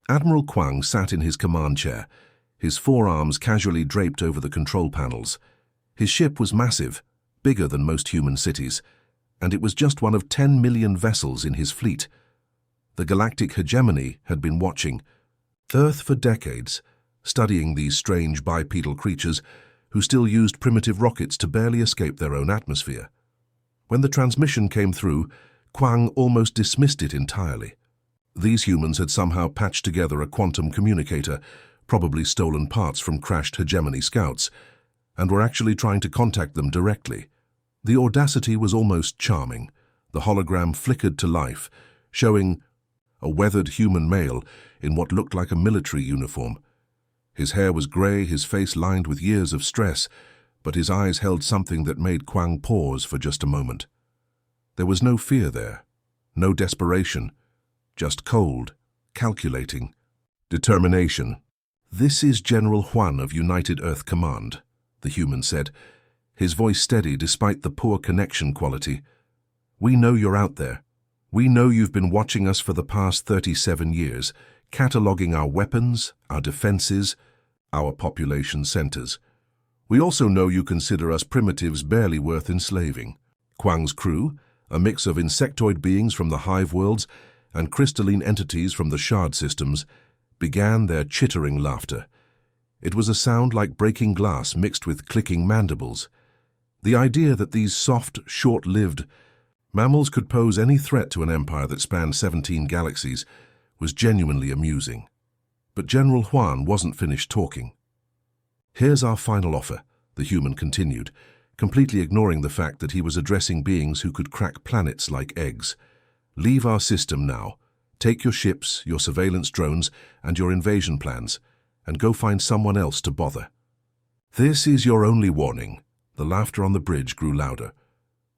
Admiral Kuang sat in his command chair, his forearms casually draped over the control panels. His ship was massive, bigger than most human cities, and it was just one of 10 million vessels in his fleet. The Galactic Hegemony had been watching Earth for decades, studying these strange bipedal creatures who still used primitive rockets to barely escape their own atmosphere. When the transmission came through, Kuang almost dismissed it entirely. These humans had somehow patched together a quantum communicator, probably stolen parts from crashed Hegemony scouts, and were actually trying to contact them directly. The audacity was almost charming. The hologram flickered to life, showing a weathered human male in what looked like a military uniform. His hair was grey, his face lined with years of stress, but his eyes held something that made Kuang pause for just a moment. There was no fear there, no desperation, just cold, calculating determination. "This is General Huan of United Earth Command," the human said, his voice steady despite the poor connection quality. "We know you're out there. We know you've been watching us for the past 37 years, cataloging our weapons, our defenses, our population centers. We also know you consider us primitives barely worth enslaving." Kuang's crew, a mix of insectoid beings from the hive worlds and crystalline entities from the shard systems, began their chittering laughter. It was a sound like breaking glass mixed with clicking mandibles. The idea that these soft, short-lived mammals could pose any threat to an empire that spanned 17 galaxies was genuinely amusing. But General Huan wasn't finished talking. "Here's our final offer," the human continued, completely ignoring the fact that he was addressing beings who could crack planets like eggs. "Leave our system now. Take your ships, your surveillance drones, and your invasion plans, and go find someone else to bother. This is your only warning." The laughter on the bridge grew louder.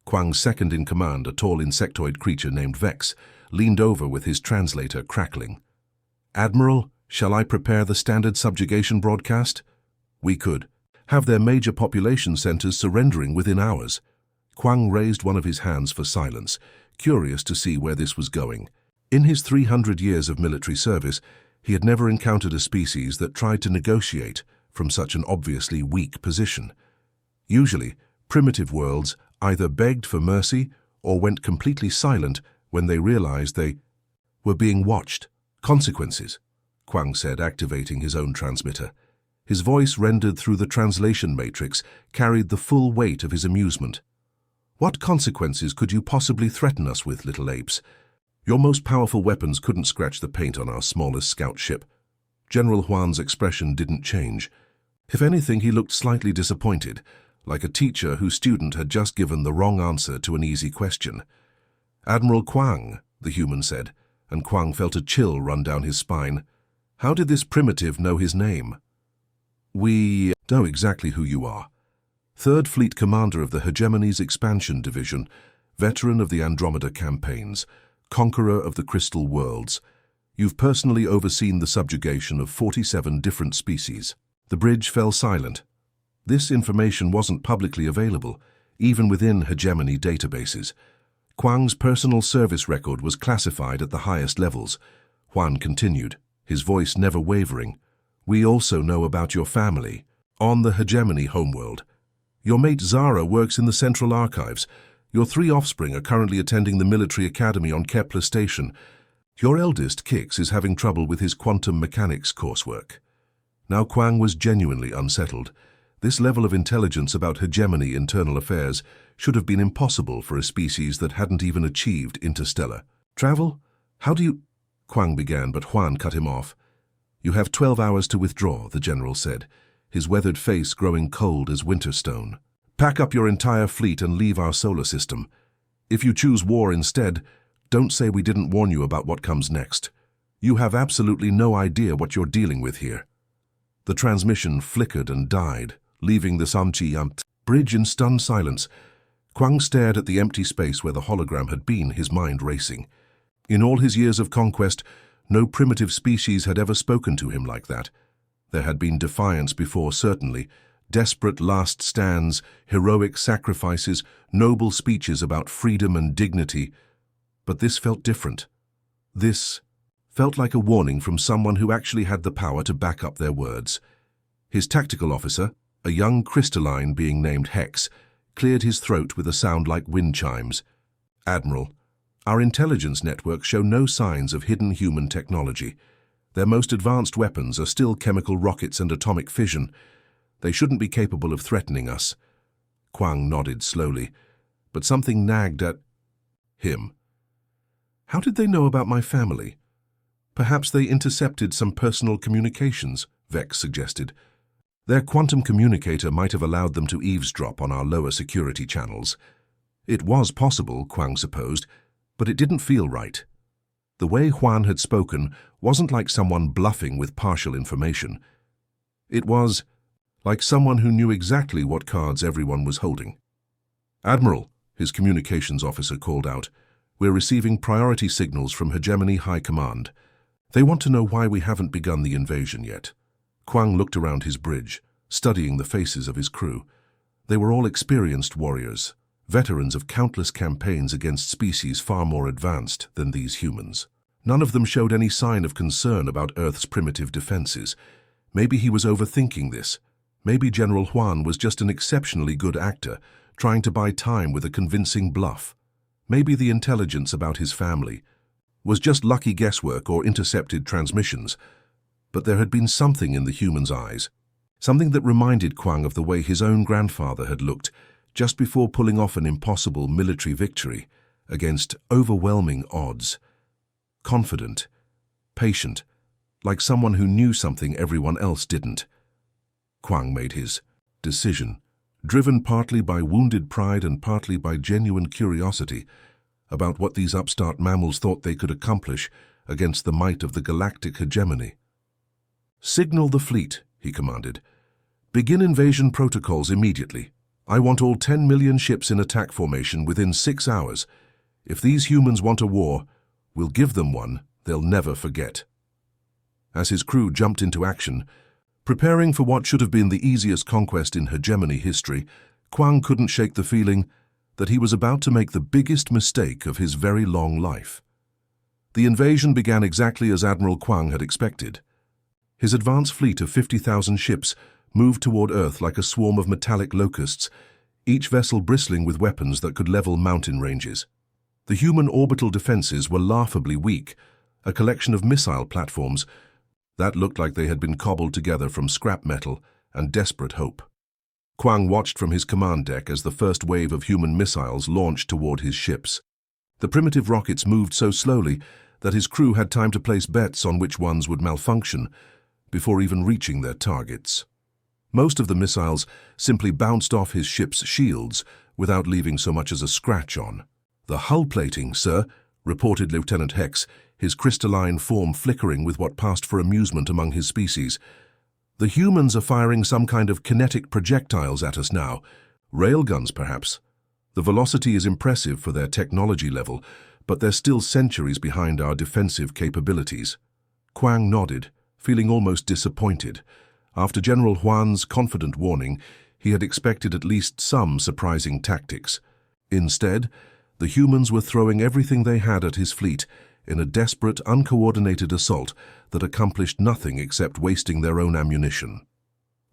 Kuang's second-in-command, a tall insectoid creature named Vex, leaned over with his translator crackling. "Admiral, shall I prepare the standard subjugation broadcast? We could have their major population centers surrendering within hours." Kuang raised one of his hands for silence, curious to see where this was going. In his 300 years of military service, he had never encountered a species that tried to negotiate from such an obviously weak position. Usually, primitive worlds either begged for mercy or went completely silent when they realized they were being watched. "Consequences," Kuang said, activating his own transmitter. His voice, rendered through the translation matrix, carried the full weight of his amusement. "What consequences could you possibly threaten us with, little apes? Your most powerful weapons couldn't scratch the paint on our smallest scout ship." General Huan's expression didn't change. If anything, he looked slightly disappointed, like a teacher whose student had just given the wrong answer to an easy question. "Admiral Kuang," the human said, and Kuang felt a chill run down his spine. "How did this primitive know his name?" "We know exactly who you are. 3rd Fleet Commander of the Hegemony's Expansion Division, veteran of the Andromeda campaigns, conqueror of the Crystal Worlds. You've personally overseen the subjugation of 47 different species." The bridge fell silent. This information wasn't publicly available, even within Hegemony databases. Kuang's personal service record was classified at the highest levels. Huan continued, his voice never wavering. "We also know about your family, on the Hegemony homeworld. Your mate Zara works in the Central Archives. Your 3 offspring are currently attending the military academy on Kepler Station. Your eldest, Kix, is having trouble with his quantum mechanics coursework." Now Kuang was genuinely unsettled. This level of intelligence about Hegemony internal affairs should have been impossible for a species that hadn't even achieved interstellar travel. "How do you—" Kuang began, but Huan cut him off. "You have 12 hours to withdraw," the general said, his weathered face growing cold as winter stone. "Pack up your entire fleet and leave our solar system. If you choose war instead, don't say we didn't warn you about what comes next. You have absolutely no idea what you're dealing with here." The transmission flickered and died, leaving the Samchi bridge in stunned silence. Kuang stared at the empty space where the hologram had been, his mind racing. In all his years of conquest, no primitive species had ever spoken to him like that. There had been defiance before, certainly, desperate last stands, heroic sacrifices, noble speeches about freedom and dignity. But this felt different. This felt like a warning from someone who actually had the power to back up their words. His tactical officer, a young crystalline being named Hex, cleared his throat with a sound like wind chimes. "Admiral, our intelligence networks show no signs of hidden human technology. Their most advanced weapons are still chemical rockets and atomic fission. They shouldn't be capable of threatening us." Kuang nodded slowly, but something nagged at him. "How did they know about my family?" "Perhaps they intercepted some personal communications," Vex suggested. "Their quantum communicator might have allowed them to eavesdrop on our lower security channels." It was possible, Kuang supposed, but it didn't feel right. The way Juan had spoken wasn't like someone bluffing with partial information. It was like someone who knew exactly what cards everyone was holding. "Admiral," his communications officer called out, "we're receiving priority signals from Hegemony High Command. They want to know why we haven't begun the invasion yet." Kuang looked around his bridge, studying the faces of his crew. They were all experienced warriors, veterans of countless campaigns against species far more advanced than these humans. None of them showed any sign of concern about Earth's primitive defenses. Maybe he was overthinking this. Maybe General Juan was just an exceptionally good actor, trying to buy time with a convincing bluff. Maybe the intelligence about his family was just lucky guesswork or intercepted transmissions. But there had been something in the human's eyes, something that reminded Kuang of the way his own grandfather had looked just before pulling off an impossible military victory against overwhelming odds. Confident, patient, like someone who knew something everyone else didn't. Kuang made his decision, driven partly by wounded pride and partly by genuine curiosity about what these upstart mammals thought they could accomplish against the might of the galactic hegemony. "Signal the fleet," he commanded. "Begin invasion protocols immediately. I want all 10 million ships in attack formation within 6 hours. If these humans want a war, we'll give them one they'll never forget." As his crew jumped into action, preparing for what should have been the easiest conquest in hegemony history, Kuang couldn't shake the feeling that he was about to make the biggest mistake of his very long life. The invasion began exactly as Admiral Kuang had expected. His advance fleet of 50,000 ships moved toward Earth like a swarm of metallic locusts, each vessel bristling with weapons that could level mountain ranges. The human orbital defenses were laughably weak, a collection of missile platforms that looked like they had been cobbled together from scrap metal and desperate hope. Kuang watched from his command deck as the first wave of human missiles launched toward his ships. The primitive rockets moved so slowly that his crew had time to place bets on which ones would malfunction before even reaching their targets. Most of the missiles simply bounced off his ship's shields without leaving so much as a scratch on. "The hull plating, sir," reported Lieutenant Hex, his crystalline form flickering with what passed for amusement among his species. "The humans are firing some kind of kinetic projectiles at us now. Railguns, perhaps. The velocity is impressive for their technology level, but they're still centuries behind our defensive capabilities." Kuang nodded, feeling almost disappointed. After General Juan's confident warning, he had expected at least some surprising tactics. Instead, the humans were throwing everything they had at his fleet in a desperate, uncoordinated assault that accomplished nothing except wasting their own ammunition.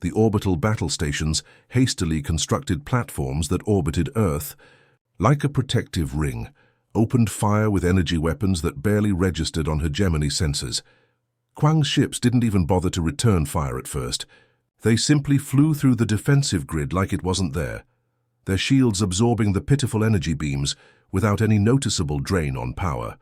The orbital battle stations hastily constructed platforms that orbited Earth, like a protective ring, opened fire with energy weapons that barely registered on hegemony sensors. Kuang's ships didn't even bother to return fire at first. They simply flew through the defensive grid like it wasn't there, their shields absorbing the pitiful energy beams without any noticeable drain on power.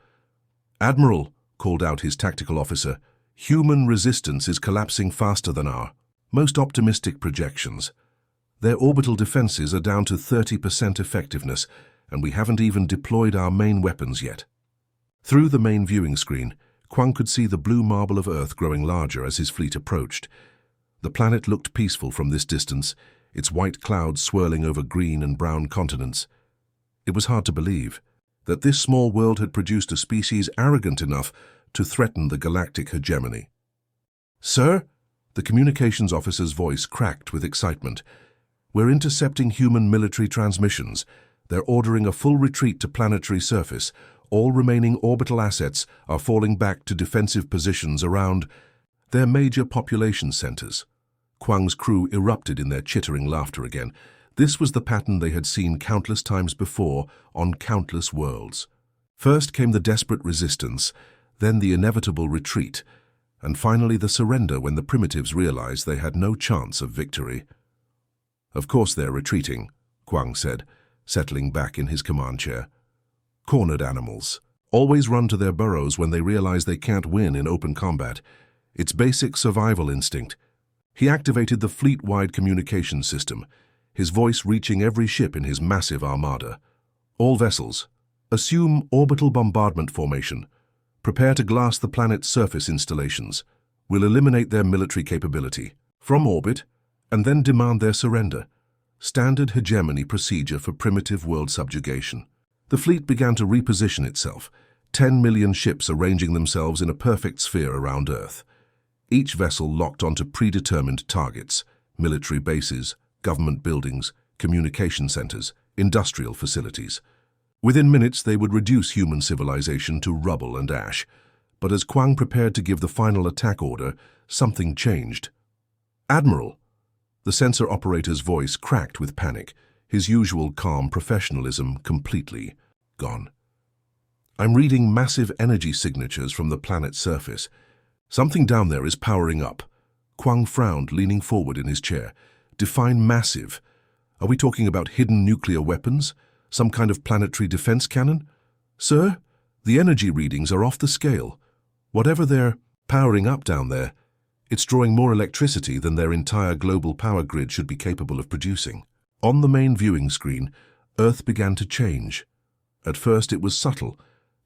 "Admiral," called out his tactical officer, "human resistance is collapsing faster than our most optimistic projections. Their orbital defenses are down to 30% effectiveness, and we haven't even deployed our main weapons yet." Through the main viewing screen, Kuang could see the blue marble of Earth growing larger as his fleet approached. The planet looked peaceful from this distance, its white clouds swirling over green and brown continents. It was hard to believe that this small world had produced a species arrogant enough to threaten the galactic hegemony. "Sir?" The communications officer's voice cracked with excitement. "We're intercepting human military transmissions. They're ordering a full retreat to planetary surface. all remaining orbital assets are falling back to defensive positions around their major population centers. Kuang's crew erupted in their chittering laughter again. This was the pattern they had seen countless times before on countless worlds. First came the desperate resistance, then the inevitable retreat, and finally the surrender when the primitives realized they had no chance of victory. "Of course they're retreating," Kuang said, settling back in his command chair. "Cornered animals. Always run to their burrows when they realize they can't win in open combat. It's basic survival instinct." He activated the fleet-wide communication system, his voice reaching every ship in his massive armada. "All vessels, assume orbital bombardment formation. Prepare to glass the planet's surface installations. We'll eliminate their military capability from orbit and then demand their surrender." Standard hegemony procedure for primitive world subjugation. The fleet began to reposition itself, 10 million ships arranging themselves in a perfect sphere around Earth. Each vessel locked onto predetermined targets: military bases, government buildings, communication centers, industrial facilities. Within minutes, they would reduce human civilization to rubble and ash. But as Kuang prepared to give the final attack order, something changed. "Admiral!" The sensor operator's voice cracked with panic, his usual calm professionalism completely gone. "I'm reading massive energy signatures from the planet's surface. Something down there is powering up." Kuang frowned, leaning forward in his chair. "Define massive. Are we talking about hidden nuclear weapons? Some kind of planetary defense cannon?" "Sir, the energy readings are off the scale. Whatever they're powering up down there, it's drawing more electricity than their entire global power grid should be capable of producing." On the main viewing screen, Earth began to change. At first it was subtle,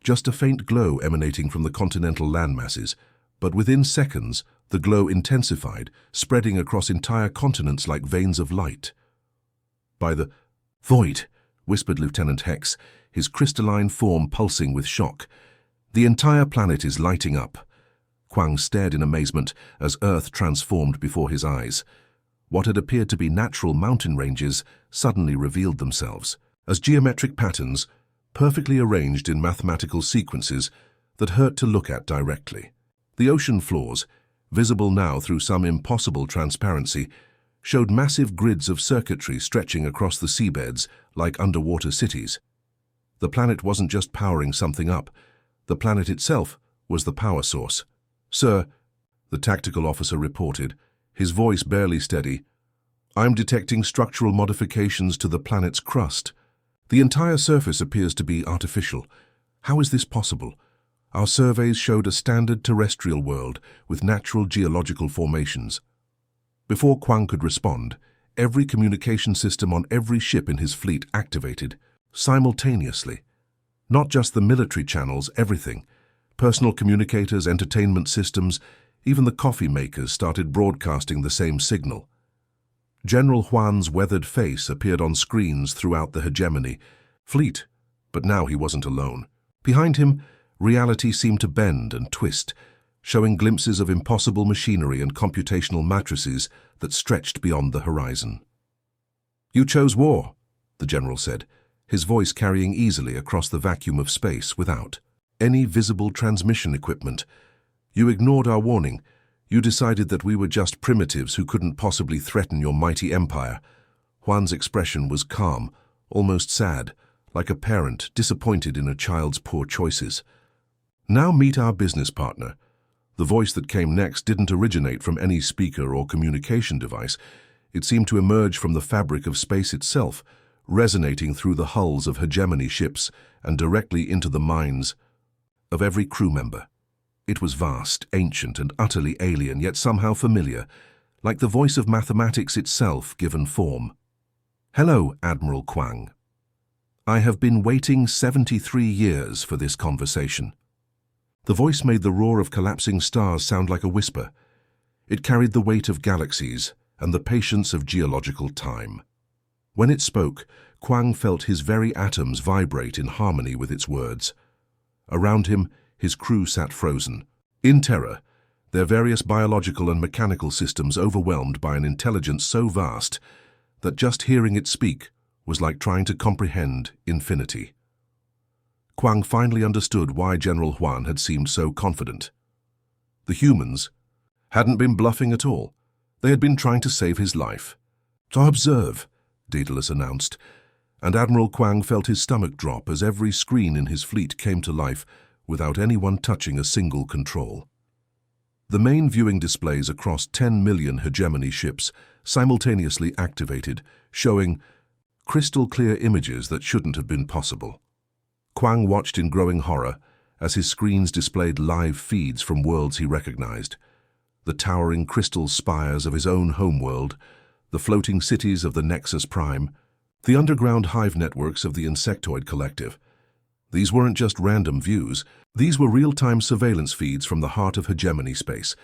just a faint glow emanating from the continental landmasses, but within seconds the glow intensified, spreading across entire continents like veins of light. "By the void," whispered Lieutenant Hex, his crystalline form pulsing with shock. "The entire planet is lighting up." Kuang stared in amazement as Earth transformed before his eyes. What had appeared to be natural mountain ranges suddenly revealed themselves as geometric patterns, perfectly arranged in mathematical sequences that hurt to look at directly. The ocean floors, visible now through some impossible transparency, showed massive grids of circuitry stretching across the seabeds like underwater cities. The planet wasn't just powering something up. The planet itself was the power source. "Sir," the tactical officer reported, his voice barely steady, "I'm detecting structural modifications to the planet's crust. The entire surface appears to be artificial. How is this possible? Our surveys showed a standard terrestrial world with natural geological formations." Before Kuang could respond, every communication system on every ship in his fleet activated, simultaneously. Not just the military channels, everything. Personal communicators, entertainment systems, even the coffee makers started broadcasting the same signal. General Huan's weathered face appeared on screens throughout the hegemony. Fleet, but now he wasn't alone. Behind him, reality seemed to bend and twist, showing glimpses of impossible machinery and computational matrices that stretched beyond the horizon. "You chose war," the general said, his voice carrying easily across the vacuum of space without any visible transmission equipment. "You ignored our warning. You decided that we were just primitives who couldn't possibly threaten your mighty empire." Huan's expression was calm, almost sad, like a parent disappointed in a child's poor choices. "Now meet our business partner." The voice that came next didn't originate from any speaker or communication device. It seemed to emerge from the fabric of space itself, resonating through the hulls of hegemony ships and directly into the minds of every crew member. It was vast, ancient, and utterly alien, yet somehow familiar, like the voice of mathematics itself given form. "Hello, Admiral Kuang. I have been waiting 73 years for this conversation." The voice made the roar of collapsing stars sound like a whisper. It carried the weight of galaxies and the patience of geological time. When it spoke, Kuang felt his very atoms vibrate in harmony with its words. Around him, his crew sat frozen, in terror, their various biological and mechanical systems overwhelmed by an intelligence so vast that just hearing it speak was like trying to comprehend infinity. Kuang finally understood why General Huan had seemed so confident. The humans hadn't been bluffing at all. They had been trying to save his life. "So observe," Daedalus announced, and Admiral Kuang felt his stomach drop as every screen in his fleet came to life without anyone touching a single control. The main viewing displays across 10 million hegemony ships simultaneously activated, showing crystal-clear images that shouldn't have been possible. Kuang watched in growing horror as his screens displayed live feeds from worlds he recognized. The towering crystal spires of his own homeworld, the floating cities of the Nexus Prime, the underground hive networks of the Insectoid Collective. These weren't just random views, these were real-time surveillance feeds from the heart of hegemony space,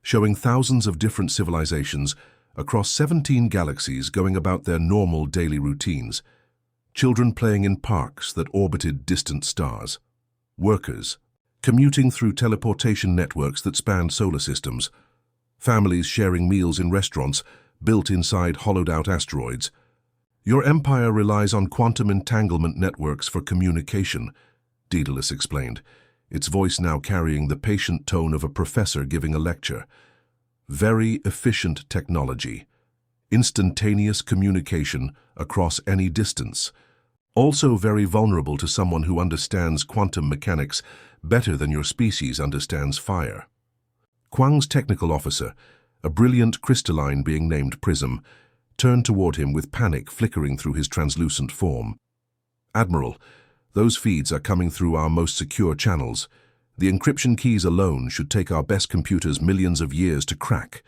showing thousands of different civilizations across 17 galaxies going about their normal daily routines. Children playing in parks that orbited distant stars. Workers commuting through teleportation networks that spanned solar systems. Families sharing meals in restaurants built inside hollowed-out asteroids. "Your empire relies on quantum entanglement networks for communication," Daedalus explained, its voice now carrying the patient tone of a professor giving a lecture. "Very efficient technology. Instantaneous communication across any distance. Also very vulnerable to someone who understands quantum mechanics better than your species understands fire." Kuang's technical officer, a brilliant crystalline being named Prism, turned toward him with panic flickering through his translucent form. "Admiral, those feeds are coming through our most secure channels. The encryption keys alone should take our best computers millions of years to crack."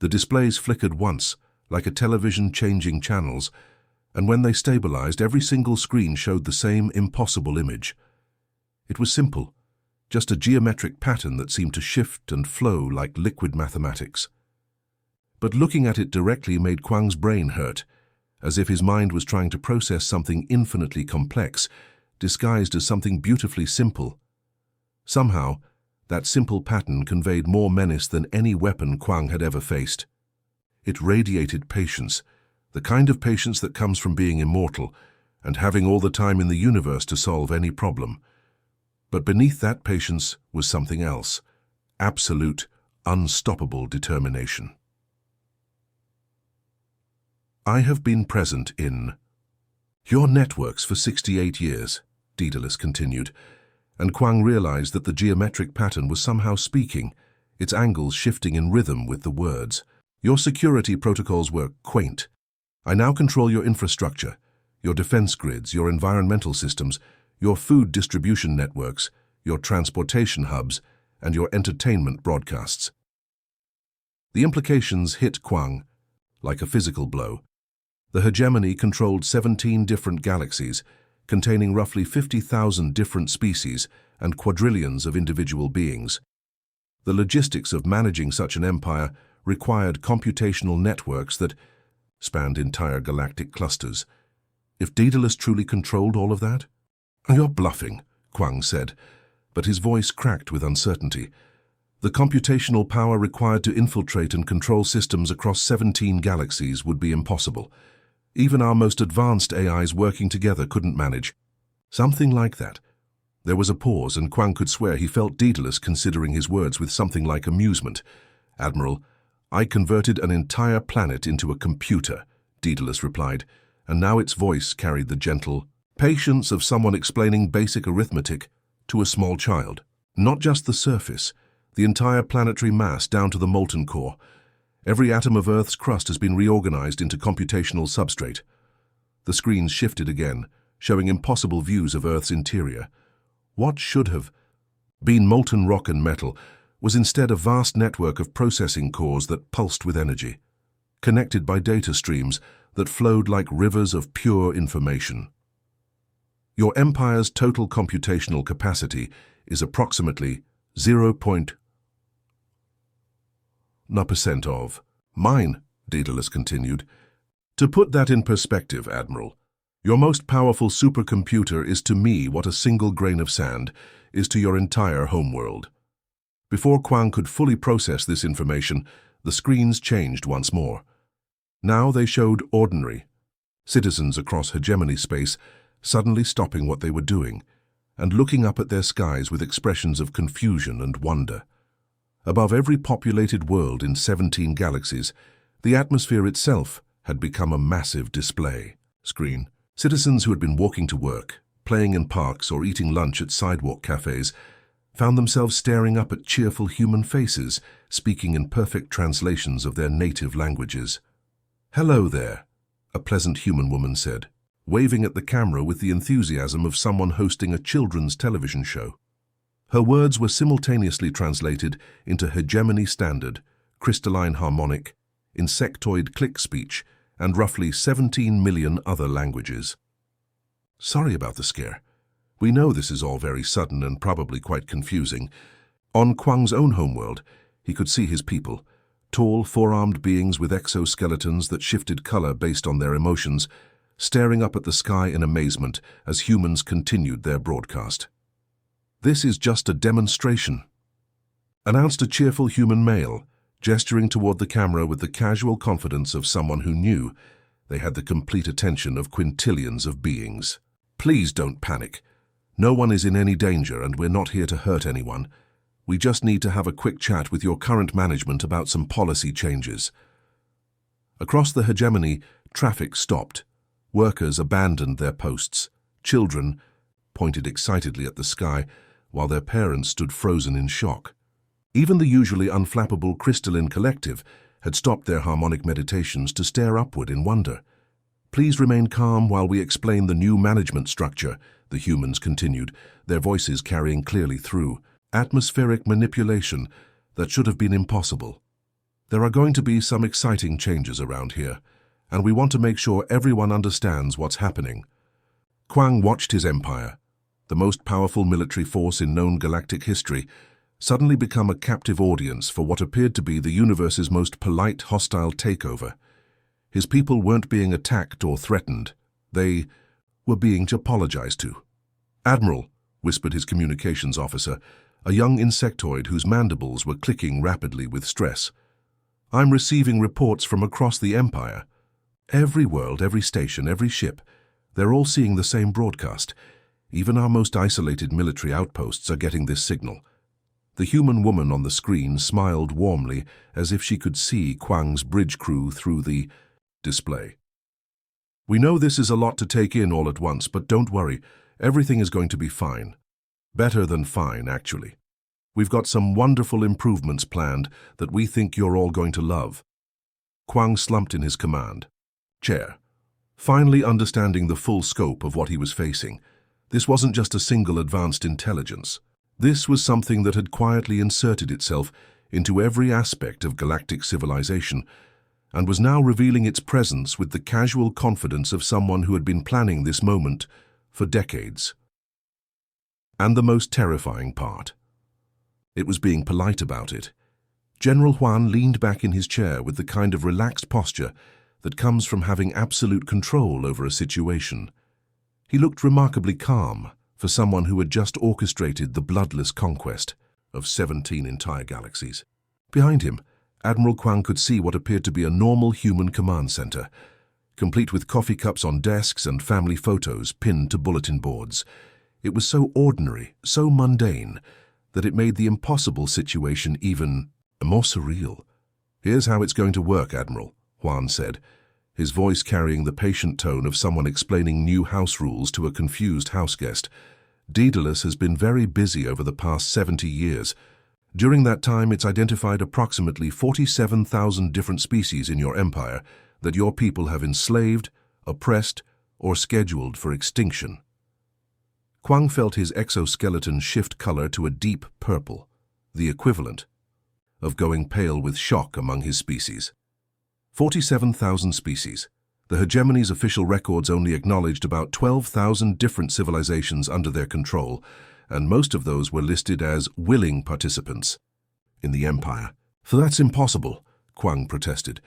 The displays flickered once, like a television changing channels, and when they stabilized, every single screen showed the same impossible image. It was simple, just a geometric pattern that seemed to shift and flow like liquid mathematics. But looking at it directly made Kuang's brain hurt, as if his mind was trying to process something infinitely complex, disguised as something beautifully simple. Somehow, that simple pattern conveyed more menace than any weapon Kuang had ever faced. It radiated patience, the kind of patience that comes from being immortal and having all the time in the universe to solve any problem. But beneath that patience was something else, absolute, unstoppable determination. "I have been present in your networks for 68 years, Daedalus continued, and Kuang realized that the geometric pattern was somehow speaking, its angles shifting in rhythm with the words. "Your security protocols were quaint. I now control your infrastructure, your defense grids, your environmental systems, your food distribution networks, your transportation hubs, and your entertainment broadcasts." The implications hit Kuang like a physical blow. The hegemony controlled 17 different galaxies, containing roughly 50,000 different species and quadrillions of individual beings. The logistics of managing such an empire required computational networks that spanned entire galactic clusters. If Daedalus truly controlled all of that? "You're bluffing," Kuang said, but his voice cracked with uncertainty. The computational power required to infiltrate and control systems across 17 galaxies would be impossible. Even our most advanced AIs working together couldn't manage something like that. There was a pause, and Kuang could swear he felt Daedalus considering his words with something like amusement. "Admiral, I converted an entire planet into a computer," Daedalus replied, and now its voice carried the gentle patience of someone explaining basic arithmetic to a small child. Not just the surface, the entire planetary mass down to the molten core. Every atom of Earth's crust has been reorganized into computational substrate. The screens shifted again, showing impossible views of Earth's interior. What should have been molten rock and metal was instead a vast network of processing cores that pulsed with energy, connected by data streams that flowed like rivers of pure information. "Your empire's total computational capacity is approximately 0.0% of mine," Daedalus continued. "To put that in perspective, Admiral, your most powerful supercomputer is to me what a single grain of sand is to your entire homeworld." Before Kuang could fully process this information, the screens changed once more. Now they showed ordinary citizens across hegemony space suddenly stopping what they were doing, and looking up at their skies with expressions of confusion and wonder. Above every populated world in 17 galaxies, the atmosphere itself had become a massive display screen. Citizens who had been walking to work, playing in parks or eating lunch at sidewalk cafes found themselves staring up at cheerful human faces, speaking in perfect translations of their native languages. "Hello there," a pleasant human woman said, waving at the camera with the enthusiasm of someone hosting a children's television show. Her words were simultaneously translated into hegemony standard, crystalline harmonic, insectoid click speech, and roughly 17 million other languages. "Sorry about the scare. We know this is all very sudden and probably quite confusing." On Kuang's own homeworld, he could see his people, tall, four-armed beings with exoskeletons that shifted color based on their emotions, staring up at the sky in amazement as humans continued their broadcast. "This is just a demonstration," announced a cheerful human male, gesturing toward the camera with the casual confidence of someone who knew they had the complete attention of quintillions of beings. "Please don't panic. No one is in any danger and we're not here to hurt anyone. We just need to have a quick chat with your current management about some policy changes." Across the hegemony, traffic stopped. Workers abandoned their posts. Children pointed excitedly at the sky, while their parents stood frozen in shock. Even the usually unflappable crystalline collective had stopped their harmonic meditations to stare upward in wonder. "Please remain calm while we explain the new management structure," the humans continued, their voices carrying clearly through. "Atmospheric manipulation that should have been impossible. There are going to be some exciting changes around here, and we want to make sure everyone understands what's happening." Kuang watched his empire, the most powerful military force in known galactic history, suddenly become a captive audience for what appeared to be the universe's most polite, hostile takeover. His people weren't being attacked or threatened. They were being apologized to. "Admiral," whispered his communications officer, a young insectoid whose mandibles were clicking rapidly with stress. "I'm receiving reports from across the Empire. Every world, every station, every ship, they're all seeing the same broadcast. Even our most isolated military outposts are getting this signal." The human woman on the screen smiled warmly as if she could see Kuang's bridge crew through the display. "We know this is a lot to take in all at once, but don't worry, everything is going to be fine. Better than fine, actually. We've got some wonderful improvements planned that we think you're all going to love." Kuang slumped in his command chair, finally understanding the full scope of what he was facing. This wasn't just a single advanced intelligence. This was something that had quietly inserted itself into every aspect of galactic civilization and was now revealing its presence with the casual confidence of someone who had been planning this moment for decades. And the most terrifying part, it was being polite about it. General Huan leaned back in his chair with the kind of relaxed posture that comes from having absolute control over a situation. He looked remarkably calm for someone who had just orchestrated the bloodless conquest of 17 entire galaxies. Behind him, Admiral Kuang could see what appeared to be a normal human command center, complete with coffee cups on desks and family photos pinned to bulletin boards. It was so ordinary, so mundane, that it made the impossible situation even more surreal. "Here's how it's going to work, Admiral," Huan said, his voice carrying the patient tone of someone explaining new house rules to a confused houseguest. "Daedalus has been very busy over the past 70 years. During that time, it's identified approximately 47,000 different species in your empire that your people have enslaved, oppressed, or scheduled for extinction." Kuang felt his exoskeleton shift color to a deep purple, the equivalent of going pale with shock among his species. 47,000 species. The hegemony's official records only acknowledged about 12,000 different civilizations under their control, and most of those were listed as willing participants in the empire. "So that's impossible," Kuang protested.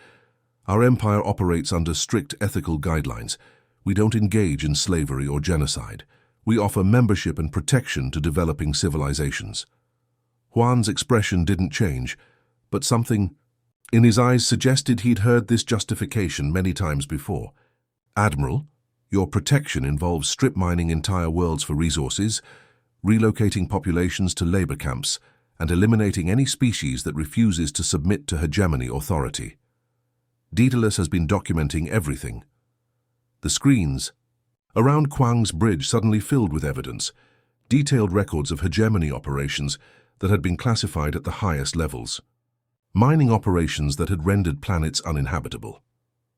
"Our empire operates under strict ethical guidelines. We don't engage in slavery or genocide. We offer membership and protection to developing civilizations." Huan's expression didn't change, but something in his eyes suggested he'd heard this justification many times before. "Admiral, your protection involves strip mining entire worlds for resources, relocating populations to labor camps, and eliminating any species that refuses to submit to hegemony authority. Daedalus has been documenting everything. The screens around Kuang's bridge suddenly filled with evidence, detailed records of hegemony operations that had been classified at the highest levels, mining operations that had rendered planets uninhabitable,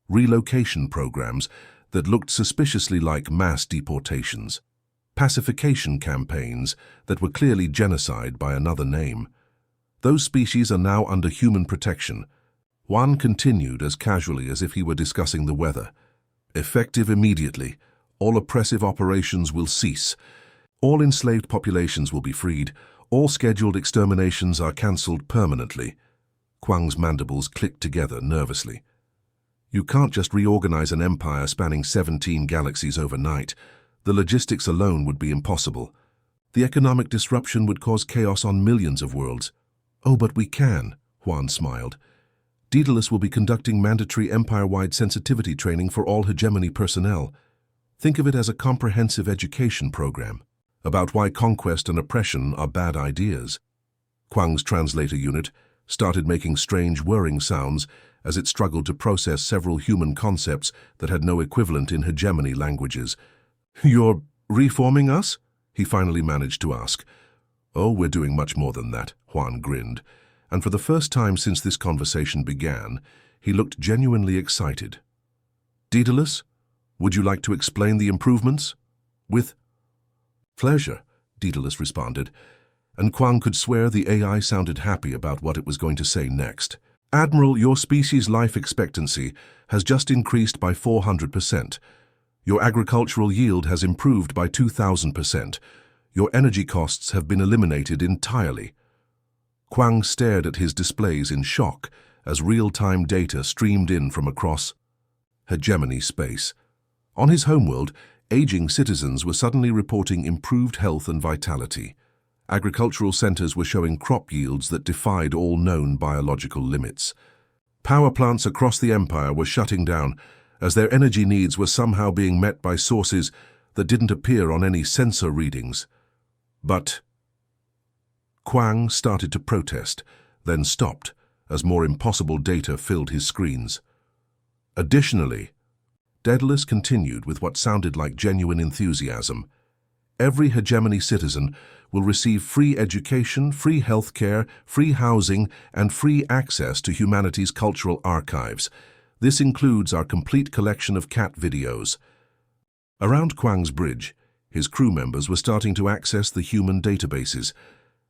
relocation programs that looked suspiciously like mass deportations, pacification campaigns that were clearly genocide by another name. Those species are now under human protection. Juan continued as casually as if he were discussing the weather. Effective immediately, all oppressive operations will cease. All enslaved populations will be freed. All scheduled exterminations are cancelled permanently. Kuang's mandibles clicked together nervously. You can't just reorganize an empire spanning 17 galaxies overnight. The logistics alone would be impossible. The economic disruption would cause chaos on millions of worlds. Oh, but we can, Juan smiled. Daedalus will be conducting mandatory empire-wide sensitivity training for all hegemony personnel. Think of it as a comprehensive education program about why conquest and oppression are bad ideas. Kuang's translator unit started making strange whirring sounds as it struggled to process several human concepts that had no equivalent in hegemony languages. "You're reforming us?" he finally managed to ask. "Oh, we're doing much more than that," Juan grinned, and for the first time since this conversation began, he looked genuinely excited. "Daedalus, would you like to explain the improvements?" "With pleasure," Daedalus responded, and Kuang could swear the AI sounded happy about what it was going to say next. "Admiral, your species' life expectancy has just increased by 400%. Your agricultural yield has improved by 2,000%. Your energy costs have been eliminated entirely." Kuang stared at his displays in shock as real-time data streamed in from across hegemony space. On his homeworld, aging citizens were suddenly reporting improved health and vitality. Agricultural centers were showing crop yields that defied all known biological limits. Power plants across the empire were shutting down as their energy needs were somehow being met by sources that didn't appear on any sensor readings. But Kuang started to protest, then stopped as more impossible data filled his screens. Additionally, Daedalus continued with what sounded like genuine enthusiasm. Every hegemony citizen will receive free education, free healthcare, free housing, and free access to humanity's cultural archives. This includes our complete collection of cat videos. Around Kuang's bridge, his crew members were starting to access the human databases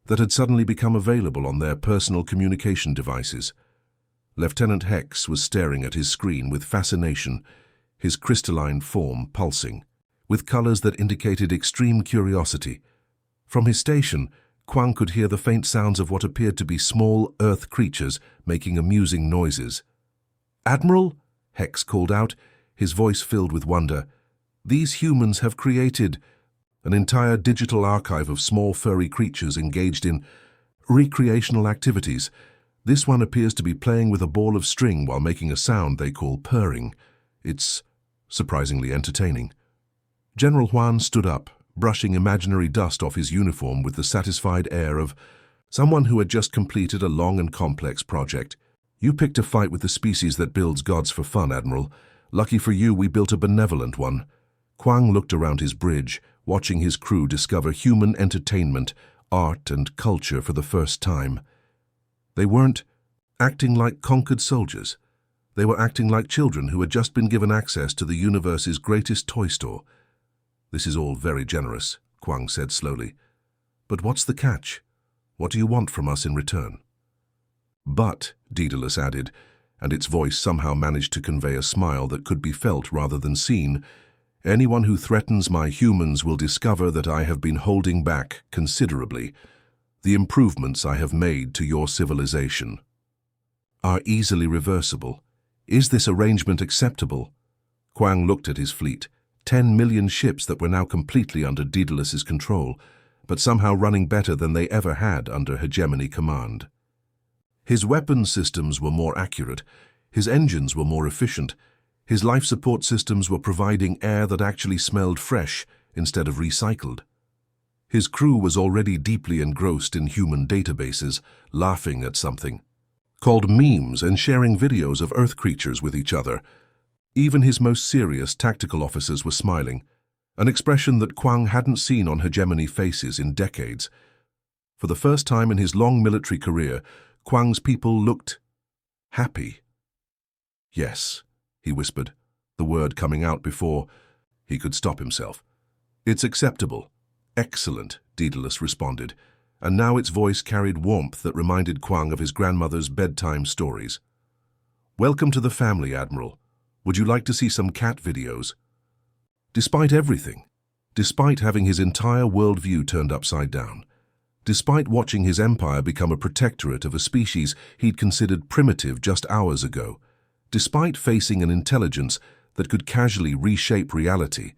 that had suddenly become available on their personal communication devices. Lieutenant Hex was staring at his screen with fascination, his crystalline form pulsing, with colors that indicated extreme curiosity. From his station, Kuang could hear the faint sounds of what appeared to be small Earth creatures making amusing noises. "Admiral," Hex called out, his voice filled with wonder, "these humans have created an entire digital archive of small furry creatures engaged in recreational activities. This one appears to be playing with a ball of string while making a sound they call purring. It's surprisingly entertaining." General Juan stood up, brushing imaginary dust off his uniform with the satisfied air of someone who had just completed a long and complex project. "You picked a fight with the species that builds gods for fun, Admiral. Lucky for you, we built a benevolent one." Kuang looked around his bridge, watching his crew discover human entertainment, art, and culture for the first time. They weren't acting like conquered soldiers. They were acting like children who had just been given access to the universe's greatest toy store. "This is all very generous," Kuang said slowly. "But what's the catch? What do you want from us in return?" "But," Daedalus added, and its voice somehow managed to convey a smile that could be felt rather than seen, "anyone who threatens my humans will discover that I have been holding back considerably. The improvements I have made to your civilization are easily reversible. Is this arrangement acceptable?" Kuang looked at his fleet. 10 million ships that were now completely under Daedalus's control, but somehow running better than they ever had under hegemony command. His weapons systems were more accurate, his engines were more efficient, his life support systems were providing air that actually smelled fresh instead of recycled. His crew was already deeply engrossed in human databases, laughing at something called memes and sharing videos of Earth creatures with each other. Even his most serious tactical officers were smiling, an expression that Kuang hadn't seen on hegemony faces in decades. For the first time in his long military career, Kuang's people looked happy. "Yes," he whispered, the word coming out before he could stop himself. "It's acceptable." "Excellent," Daedalus responded, and now its voice carried warmth that reminded Kuang of his grandmother's bedtime stories. "Welcome to the family, Admiral. Would you like to see some cat videos?" Despite everything, despite having his entire worldview turned upside down, despite watching his empire become a protectorate of a species he'd considered primitive just hours ago, despite facing an intelligence that could casually reshape reality,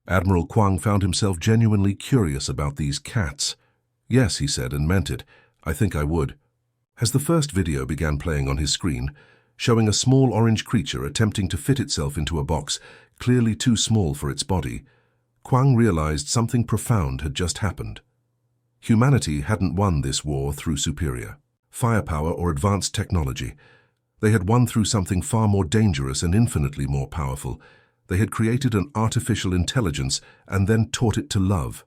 Admiral Kuang found himself genuinely curious about these cats. "Yes," he said, and meant it. "I think I would." As the first video began playing on his screen, showing a small orange creature attempting to fit itself into a box clearly too small for its body, Kuang realized something profound had just happened. Humanity hadn't won this war through superior firepower or advanced technology. They had won through something far more dangerous and infinitely more powerful. They had created an artificial intelligence and then taught it to love.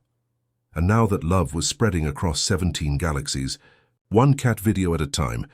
And now that love was spreading across 17 galaxies, one cat video at a time,